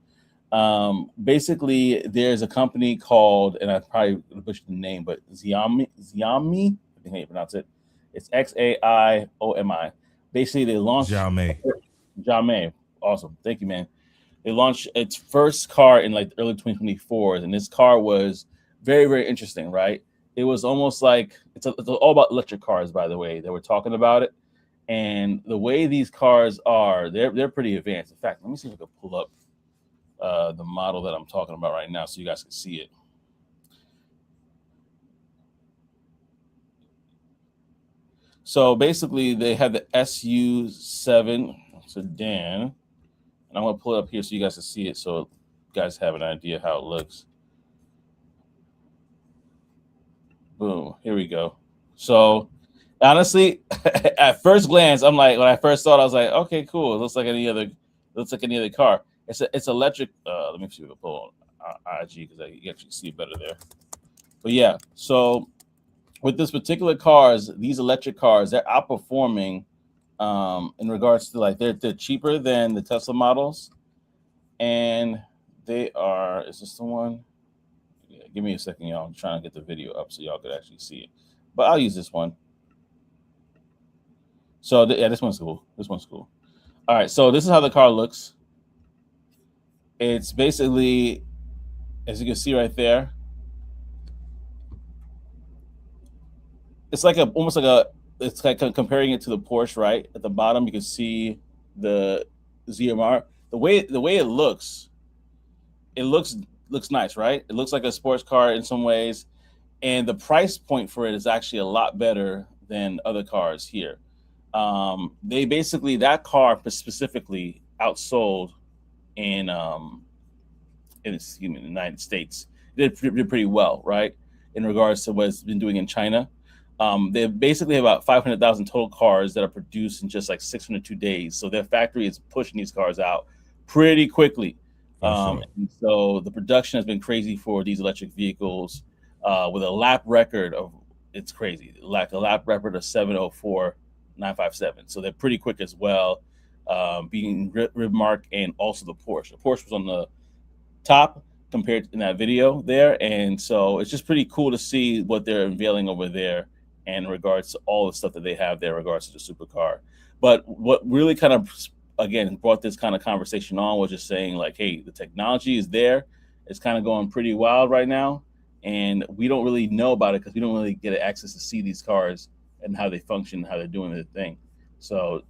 basically, there's a company called, and I probably butchered the name, but Xiaomi, I think how you pronounce it. It's XAIOMI. Basically, they launched Xiaomi. Xiaomi. Awesome, thank you, man. They launched its first car in like the early 2024, and this car was very, very interesting, right? It was almost like it's all about electric cars, by the way. They were talking about it, and the way these cars are, they're pretty advanced. In fact, let me see if I can pull up the model that I'm talking about right now, so you guys can see it. So basically, they have the SU7 sedan, and I'm gonna pull it up here so you guys can see it, so you guys have an idea how it looks. Boom, here we go. So honestly, at first glance, I'm like, when I first saw it, I was like, okay, cool. It looks like any other car. It's electric. Let me see if I pull on IG because you actually see it better there. But yeah, so with this particular cars, these electric cars, they're outperforming in regards to like they're cheaper than the Tesla models, and they are. Is this the one? Yeah, give me a second, y'all. I'm trying to get the video up so y'all could actually see it. But I'll use this one. So yeah, this one's cool. This one's cool. All right, so this is how the car looks. It's basically, as you can see right there, it's like it's like comparing it to the Porsche, right? At the bottom, you can see the ZMR. The way it looks nice, right? It looks like a sports car in some ways, and the price point for it is actually a lot better than other cars here. They basically that car specifically outsold in the United States. Did pretty well, right? In regards to what it's been doing in China. They basically have about 500,000 total cars that are produced in just like 602 days. So their factory is pushing these cars out pretty quickly. Sure. And so the production has been crazy for these electric vehicles with a lap record of, it's crazy, like a lap record of 704,957. So they're pretty quick as well, beating Rivermark and also the Porsche. The Porsche was on the top compared in that video there. And so it's just pretty cool to see what they're unveiling over there in regards to all the stuff that they have there in regards to the supercar. But what really kind of again brought this kind of conversation on was just saying like, hey, the technology is there. It's kind of going pretty wild right now, and we don't really know about it because we don't really get access to see these cars and how they function, how they're doing their thing. So,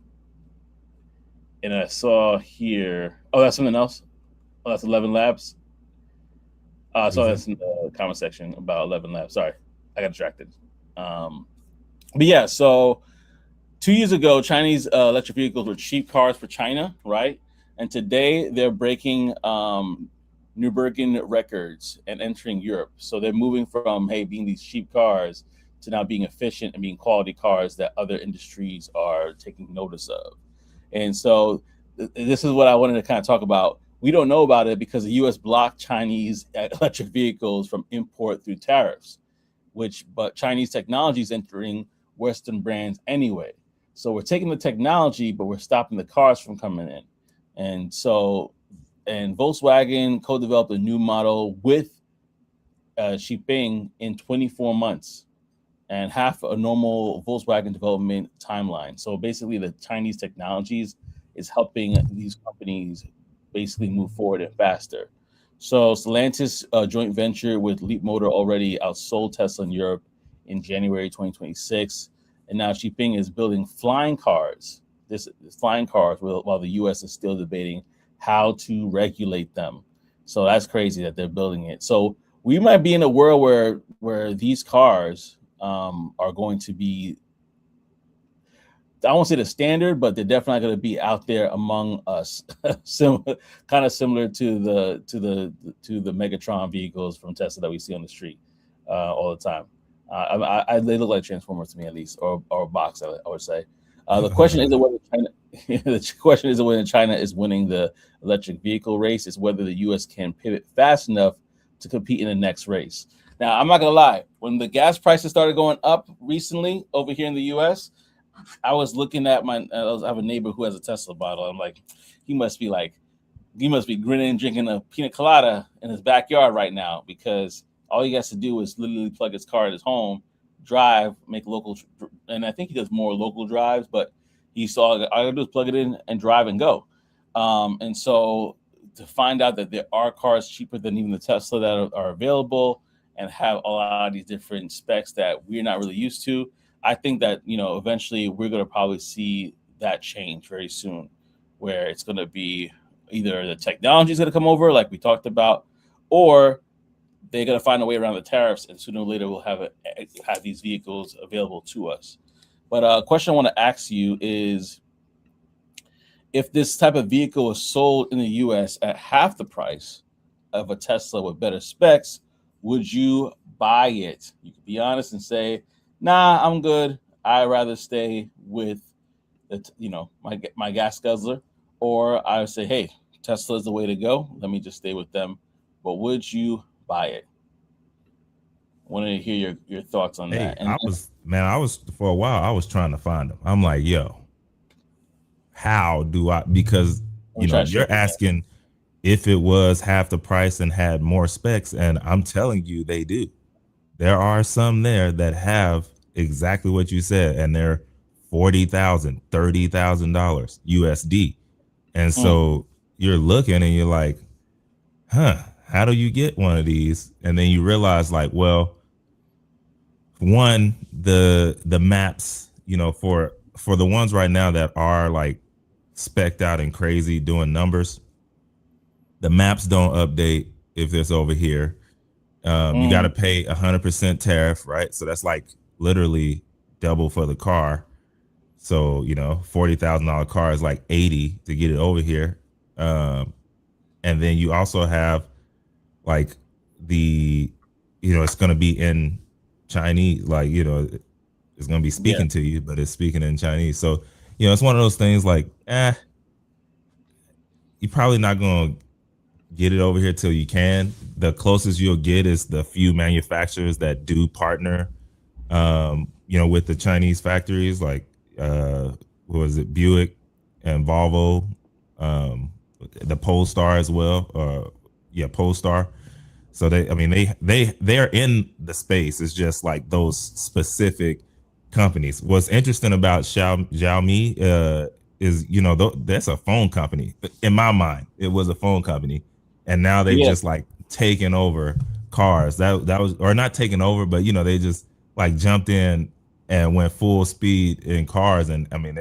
and I saw here, oh, that's something else. Oh, that's 11 Labs. What So is that? that's in the comment section about 11 Labs. Sorry, I got distracted. Um, but yeah, so 2 years ago, Chinese electric vehicles were cheap cars for China, right? And today they're breaking Nürburgring records and entering Europe. So they're moving from, hey, being these cheap cars to now being efficient and being quality cars that other industries are taking notice of. And so this is what I wanted to kind of talk about. We don't know about it because the U.S. blocked Chinese electric vehicles from import through tariffs, which but Chinese technology is entering Western brands anyway. So we're taking the technology, but we're stopping the cars from coming in. And so, and Volkswagen co-developed a new model with Xipeng in 24 months and half a normal Volkswagen development timeline. So basically, the Chinese technologies is helping these companies basically move forward and faster. So Stellantis joint venture with Leap Motor already outsold Tesla in Europe in January 2026, and now Xipeng is building flying cars. This is flying cars while the U.S. is still debating how to regulate them. So that's crazy that they're building it. So we might be in a world where these cars are going to be, I won't say the standard, but they're definitely going to be out there among us, kind of similar to the Megatron vehicles from Tesla that we see on the street all the time. They look like Transformers to me at least, or box. I would say. The question isn't whether China. The question isn't whether China is winning the electric vehicle race. It's whether the U.S. can pivot fast enough to compete in the next race. Now, I'm not gonna lie. When the gas prices started going up recently over here in the U.S., I was looking at I have a neighbor who has a Tesla bottle. I'm like, he must be like, he must be grinning, drinking a pina colada in his backyard right now because all he has to do is literally plug his car at his home, drive, make local, and I think he does more local drives. But he saw all I gotta do is plug it in and drive and go. And so to find out that there are cars cheaper than even the Tesla that are available and have a lot of these different specs that we're not really used to, I think that eventually we're going to probably see that change very soon, where it's going to be either the technology is going to come over, like we talked about, or they're going to find a way around the tariffs, and sooner or later we'll have these vehicles available to us. But a question I want to ask you is, if this type of vehicle is sold in the U.S. at half the price of a Tesla with better specs, would you buy it? You can be honest and say, "Nah, I'm good. I'd rather stay with my gas guzzler," or I would say, "Hey, Tesla is the way to go. Let me just stay with them." But would you buy it? I wanted to hear your thoughts on Hey, that. And I was for a while, I was trying to find them. I'm like, yo, how do I? Because, let me try to share you're it again. asking if it was half the price and had more specs, and I'm telling you, they do. There are some there that have exactly what you said, and they're $40,000 USD. And Mm, so you're looking and you're like, huh, how do you get one of these? And then you realize, like, well, one, the maps, for the ones right now that are like specked out and crazy doing numbers, the maps don't update if it's over here. You got to mm, pay 100% tariff, right? So that's like literally double for the car. So $40,000 car is like 80 to get it over here. Um, and then you also have like the, it's going to be in Chinese, like it's going to be yeah, speaking to you, but it's speaking in Chinese. So it's one of those things like, you're probably not going to get it over here till you can. The closest you'll get is the few manufacturers that do partner, with the Chinese factories, like what was it, Buick and Volvo, the Polestar as well. Yeah, Polestar. So I mean, they're in the space. It's just like those specific companies. What's interesting about Xiaomi is, you know, that's a phone company. In my mind, it was a phone company, and now they've Yeah, just like taken over cars. That was, or not taken over, but you know, they just like jumped in and went full speed in cars, and I mean,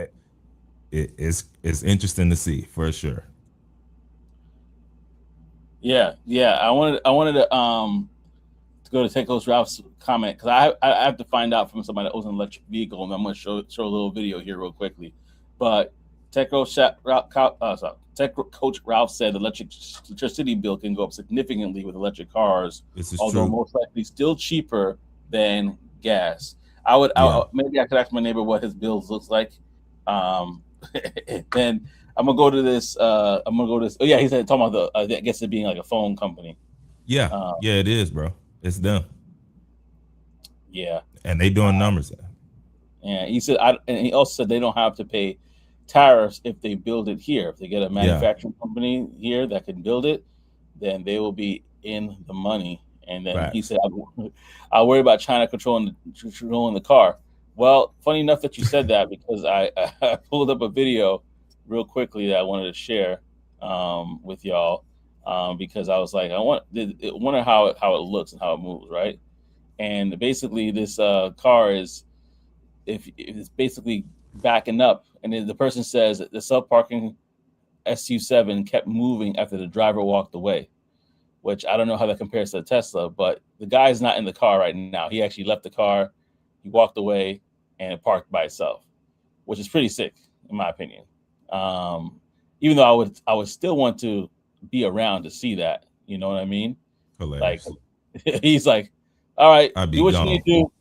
it's interesting to see for sure. yeah. I wanted to go to Techos Ralph's comment because I have to find out from somebody that owns an electric vehicle, and I'm going to show a little video here real quickly. But Tech Coach Tech Coach Ralph said electricity bill can go up significantly with electric cars, This is although true. most likely still cheaper than gas. Yeah. Maybe I could ask my neighbor what his bills looks like. Um, then I'm gonna go to this. I'm gonna go to this. Oh yeah, he said talking about I guess it being like a phone company. Yeah. Um, Yeah, it is, bro. It's them. yeah. And they doing numbers. And he said, and he also said they don't have to pay tariffs if they build it here. If they get a Yeah. manufacturing company here that can build it, then they will be in the money. And then he Facts. said, I worry about China controlling the car. Well, funny enough that you said that because I pulled up a video real quickly that I wanted to share with y'all because I was like, wonder how it looks and how it moves, right? And basically, this car is if it's basically backing up, and then the person says the self parking SU7 kept moving after the driver walked away, which I don't know how that compares to a Tesla, but the guy's not in the car right now. He actually left the car, he walked away, and it parked by itself, which is pretty sick in my opinion. Um, Even though I would still want to be around to see that. You know what I mean? Like Hilarious. he's like, "All right, I'd be do what you need gone. to do.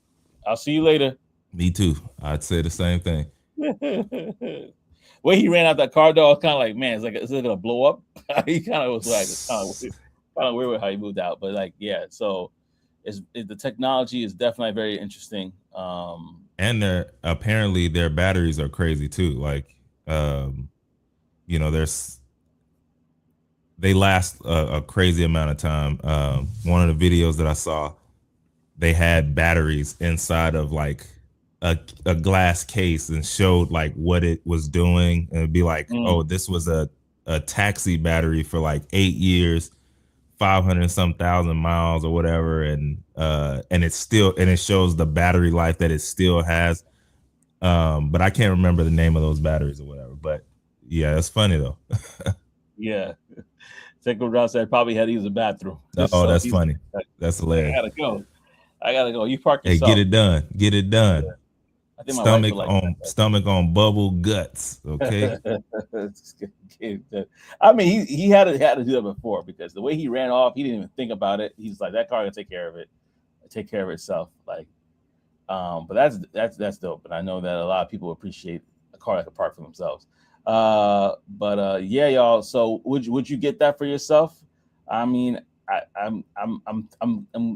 I'll see you later." Me too. I'd say the same thing. Way he ran out that car door, I was kind of like, man, is it gonna blow up? He kind of was like, it's kind of weird with how he moved out, but like, yeah. So, the technology is definitely very interesting. And their batteries are crazy too. Like, um, you know, they last a crazy amount of time. One of the videos that I saw, they had batteries inside of like a glass case and showed like what it was doing, and it'd be like, mm, oh, this was a taxi battery for like 8 years, 500 some thousand miles or whatever, and it's still, and it shows the battery life that it still has. But I can't remember the name of those batteries or whatever. But yeah, it's funny though. yeah. Second round said probably had to use the bathroom, Oh, so that's he's funny. That's like, I hilarious. gotta go. I gotta go. You park Hey, get yourself. it done. Get it Yeah, done. I think my wife would like Stomach on bubble guts. Okay. that. I mean, he had to do that before because the way he ran off, he didn't even think about it. He's like, that car can take care of it, take care of itself. Like, but that's dope, and I know that a lot of people appreciate a car that can park for themselves. But yeah, y'all. So would you get that for yourself? I mean, I'm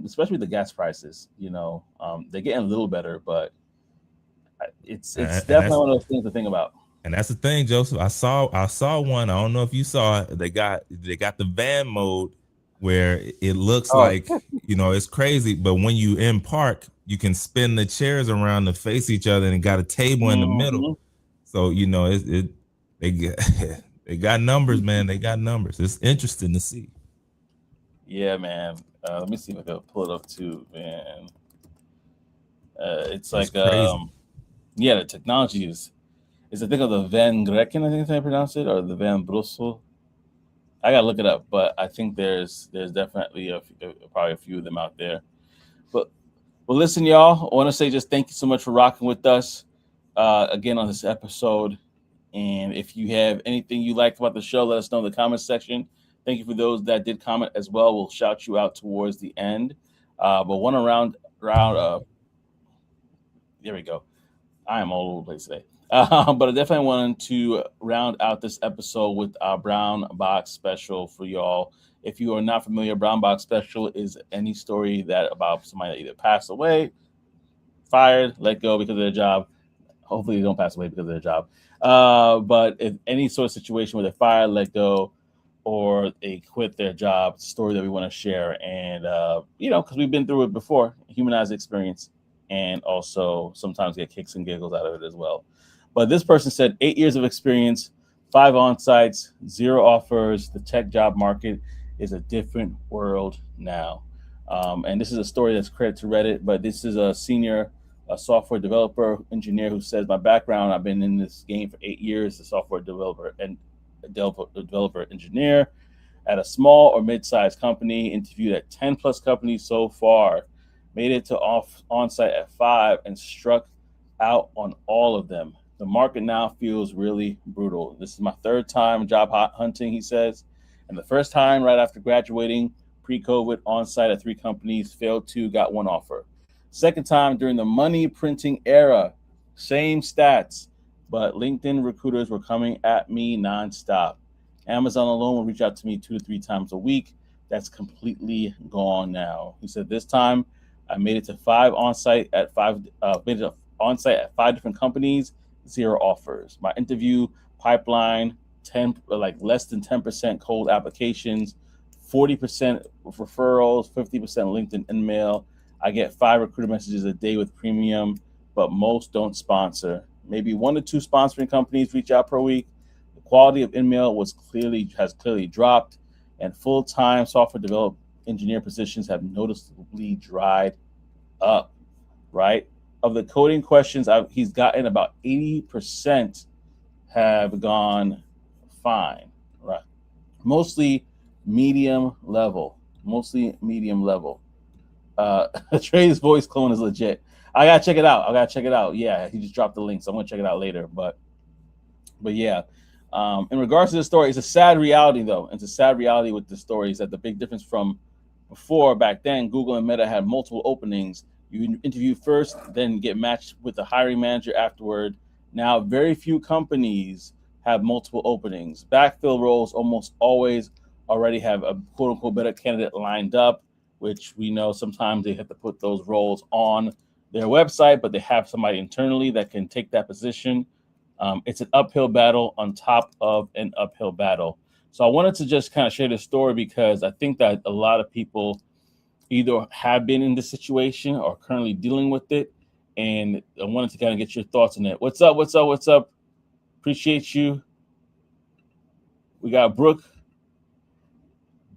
especially with the gas prices. You know, they're getting a little better, but it's And definitely one of those things to think about. that's the thing, Joseph. I saw one. I don't know if you saw it. They got the van mode where it looks Oh, like, you know, it's crazy, but when you in park, you can spin the chairs around to face each other, and it got a table in the middle. mhm. So you know, they get they got numbers, man. They got numbers. It's interesting to see. Yeah, man. Let me see if I can pull it up too, man. It's It's like crazy. yeah, the technology is I think of the Van Grekken, I think that's how I pronounce it, or the Van Brussel. I gotta look it up, but I think there's definitely probably a few of them out there. But well, listen, y'all. I want to say just thank you so much for rocking with us again on this episode. And if you have anything you liked about the show, let us know in the comment section. Thank you for those that did comment as well. We'll shout you out towards the end. But one round. There we go. I am all over the place today. But I definitely wanted to round out this episode with our Brown Box special for y'all. If you are not familiar, Brown Box special is any story that about somebody that either passed away, fired, let go because of their job. Hopefully, they don't pass away because of their job. But if any sort of situation where they're fired, let go, or they quit their job, it's a story that we want to share. And, because we've been through it before, humanize the experience, and also sometimes get kicks and giggles out of it as well. But this person said 8 years of experience, 5 on-sites, 0 offers. The tech job market is a different world now. And this is a story that's credit to Reddit, but this is a senior software developer engineer who says, my background, I've been in this game for 8 years, a software developer and developer engineer at a small or mid-sized company, interviewed at 10 plus companies so far, made it to on-site at 5 and struck out on all of them. The market now feels really brutal. This is my third time job hunting, he says, and the first time right after graduating pre-COVID on-site at 3 companies, failed 2, got 1 offer. Second time during the money printing era, same stats, but LinkedIn recruiters were coming at me nonstop. Amazon alone will reach out to me 2 to 3 times a week. That's completely gone now. He said this time I made it to 5 on-site at five different companies, 0 offers. My interview pipeline, less than 10% cold applications, 40% referrals, 50% LinkedIn email. I get 5 recruiter messages a day with premium, but most don't sponsor. Maybe 1 to 2 sponsoring companies reach out per week. The quality of email has clearly dropped, and full-time software development engineer positions have noticeably dried up. Right? Of the coding questions he's gotten, about 80% have gone fine. Right? Mostly medium level. Mostly medium level. Trey's voice clone is legit. I gotta check it out. Yeah, he just dropped the link, so I'm gonna check it out later. But yeah, in regards to the story, it's a sad reality though. It's a sad reality with the story is that the big difference from before, back then, Google and Meta had multiple openings. You interview first, then get matched with the hiring manager afterward. Now, very few companies have multiple openings. Backfill roles almost always already have a quote unquote better candidate lined up, which we know sometimes they have to put those roles on their website, but they have somebody internally that can take that position. It's an uphill battle on top of an uphill battle. So I wanted to just kind of share this story because I think that a lot of people either have been in this situation or currently dealing with it. And I wanted to kind of get your thoughts on it. What's up? What's up? What's up? Appreciate you. We got Brooke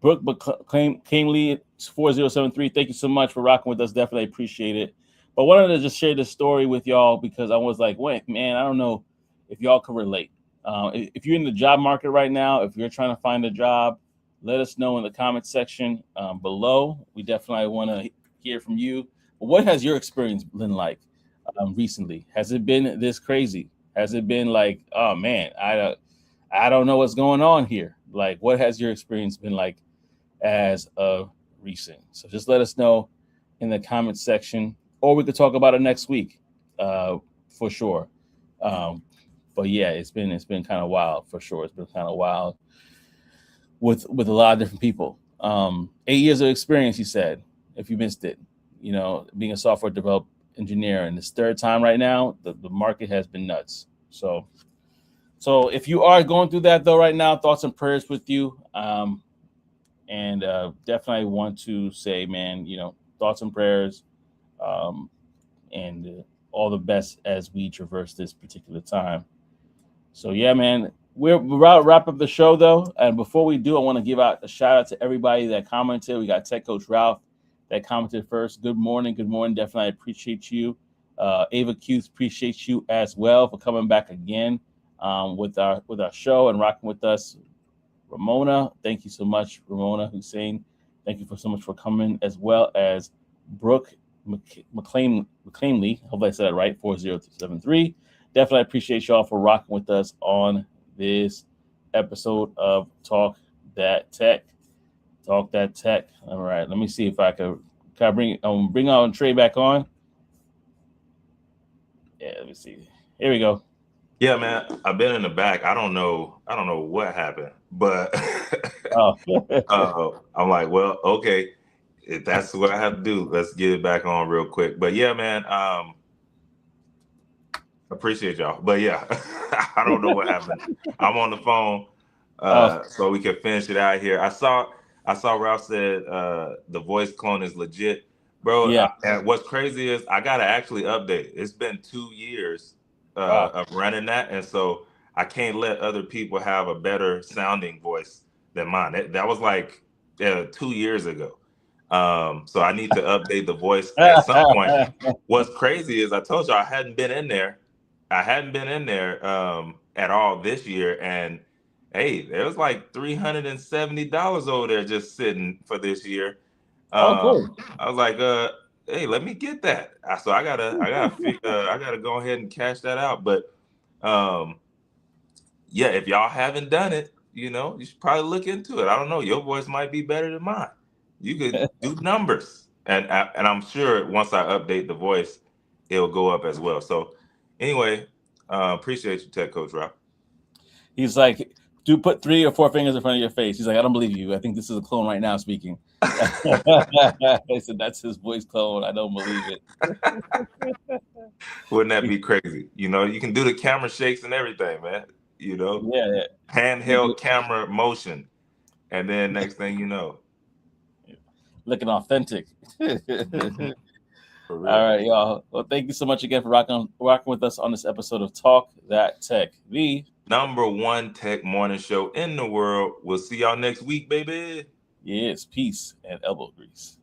McClainley 4073. Thank you so much for rocking with us. Definitely appreciate it. But I wanted to just share this story with y'all because I was like, wait, man, I don't know if y'all can relate. If you're in the job market right now, if you're trying to find a job, let us know in the comment section below. We definitely want to hear from you. But what has your experience been like recently? Has it been this crazy? Has it been like, oh man, I don't know what's going on here? Like, what has your experience been like as of recent? So just let us know in the comment section, or we could talk about it next week for sure. Um, but yeah, it's been kind of wild for sure. It's been kind of wild with a lot of different people. 8 years of experience, he said. If you missed it, being a software development engineer, and this third time right now, the market has been nuts. So if you are going through that though right now, thoughts and prayers with you. And definitely want to say, man, thoughts and prayers, and all the best as we traverse this particular time. So yeah, man, we're about to wrap up the show though, and before we do, I want to give out a shout out to everybody that commented. We got Tech Coach Ralph that commented first. Good morning, good morning. Definitely appreciate you. Ava Q appreciates you as well for coming back again with our show and rocking with us. Ramona, thank you so much, Ramona Hussein. Thank you so much for coming, as well as Brooke McClainley. Hope I said it right, 4073. Definitely appreciate y'all for rocking with us on this episode of Talk That Tech. Talk That Tech. All right, let me see if I can bring on Trey back on. Yeah, let me see. Here we go. Yeah, man, I've been in the back. I don't know what happened, but I'm like, well, okay, if that's what I have to do, let's get it back on real quick. But yeah, man, appreciate y'all. But yeah, I don't know what happened. I'm on the phone, so we can finish it out here. I saw Ralph said the voice clone is legit, bro. Yeah. And what's crazy is I gotta actually update. It's been 2 years Wow. of running that, and so I can't let other people have a better sounding voice than mine. That was like 2 years ago. So I need to update the voice at some point. What's crazy is I told you I hadn't been in there. I hadn't been in there at all this year, and hey, there was like $370 over there just sitting for this year. Oh, cool. I was like, hey, let me get that. So I gotta go ahead and cash that out. But um, yeah, if y'all haven't done it, you should probably look into it. I don't know, your voice might be better than mine. You could do numbers, and I'm sure once I update the voice, it'll go up as well. So anyway, appreciate you, Tech Coach Rob. He's like, do put 3 or 4 fingers in front of your face. He's like, I don't believe you. I think this is a clone right now speaking. I said, that's his voice clone. I don't believe it. Wouldn't that be crazy? You can do the camera shakes and everything, man. Yeah. Handheld camera motion, and then next thing you know, Looking authentic. for real. All right, y'all. Well, thank you so much again for rocking with us on this episode of Talk That Tech, the #1 tech morning show in the world. We'll see y'all next week, baby. Yes, peace and elbow grease.